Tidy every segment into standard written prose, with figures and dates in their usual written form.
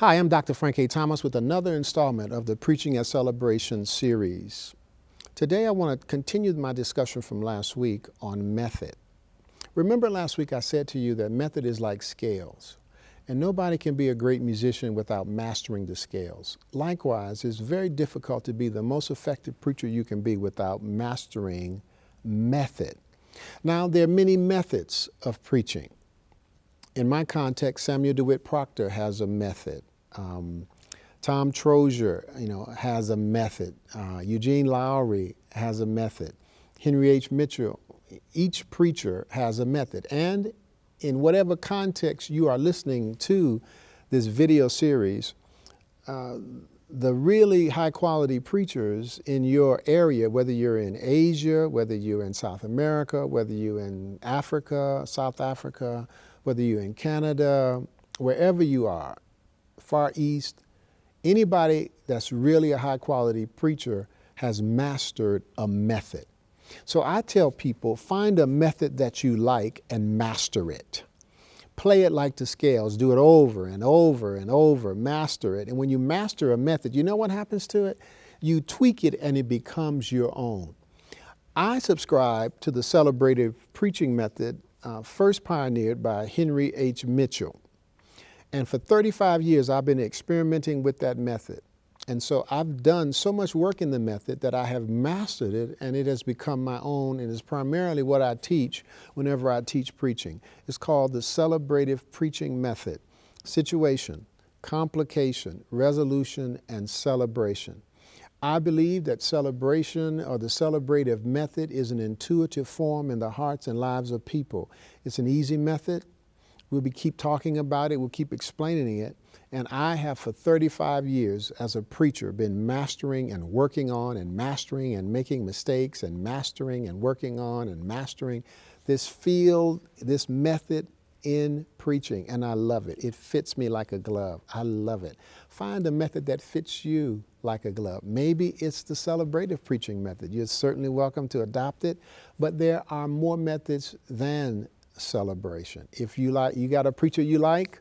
Hi, I'm Dr. Frank A. Thomas with another installment of the Preaching at Celebration series. Today I want to continue my discussion from last week on method. Remember last week I said to you that method is like scales, and nobody can be a great musician without mastering the scales. Likewise, it's very difficult to be the most effective preacher you can be without mastering method. Now, there are many methods of preaching. In my context, Samuel DeWitt Proctor has a method. Tom Trozier, has a method. Eugene Lowry has a method. Henry H. Mitchell. Each preacher has a method. And in whatever context you are listening to this video series, the really high quality preachers in your area, whether you're in Asia, whether you're in South America, whether you're in Africa, South Africa, whether you're in Canada, wherever you are, Far East, anybody that's really a high quality preacher has mastered a method. So I tell people, find a method that you like and master it. Play it like the scales. Do it over and over and over. Master it. And when you master a method, you know what happens to it? You tweak it and it becomes your own. I subscribe to the celebrative preaching method first pioneered by Henry H. Mitchell. And for 35 years, I've been experimenting with that method. And so I've done so much work in the method that I have mastered it, and it has become my own, and is primarily what I teach whenever I teach preaching. It's called the celebrative preaching method: situation, complication, resolution, and celebration. I believe that celebration, or the celebrative method, is an intuitive form in the hearts and lives of people. It's an easy method. We'll keep talking about it. We'll keep explaining it. And I have for 35 years as a preacher been mastering and working on and mastering and making mistakes and mastering and working on and mastering this field, this method in preaching. And I love it. It fits me like a glove. I love it. Find a method that fits you like a glove. Maybe it's the celebrative preaching method. You're certainly welcome to adopt it. But there are more methods than celebration. If you got a preacher you like,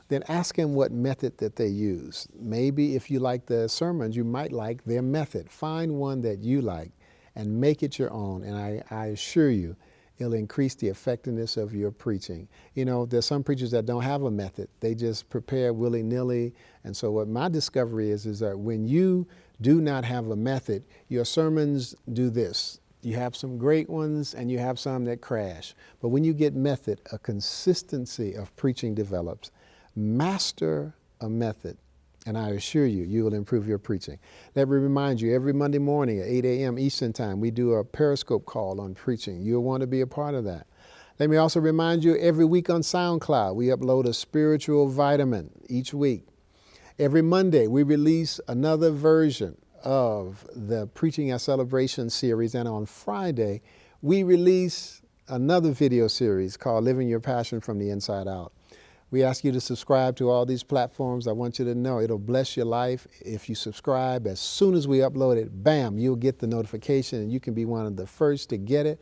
then ask him what method that they use. Maybe if you like the sermons, you might like their method. Find one that you like and make it your own. And I assure you, it'll increase the effectiveness of your preaching. There's some preachers that don't have a method. They just prepare willy-nilly. And so what my discovery is that when you do not have a method, your sermons do this. You have some great ones and you have some that crash. But when you get method, a consistency of preaching develops. Master a method, and I assure you, you will improve your preaching. Let me remind you, every Monday morning at 8 a.m. Eastern Time, we do a Periscope call on preaching. You'll want to be a part of that. Let me also remind you, every week on SoundCloud, we upload a spiritual vitamin each week. Every Monday, we release another version of the Preaching at Celebration series, and on Friday, we release another video series called Living Your Passion from the Inside Out. We ask you to subscribe to all these platforms. I want you to know it'll bless your life. If you subscribe, as soon as we upload it, bam, you'll get the notification and you can be one of the first to get it.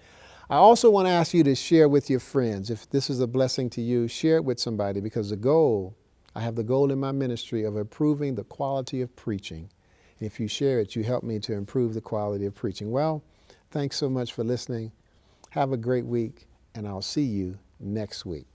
I also want to ask you to share with your friends. If this is a blessing to you, share it with somebody, because I have the goal in my ministry of improving the quality of preaching. And if you share it, you help me to improve the quality of preaching. Well, thanks so much for listening. Have a great week, and I'll see you next week.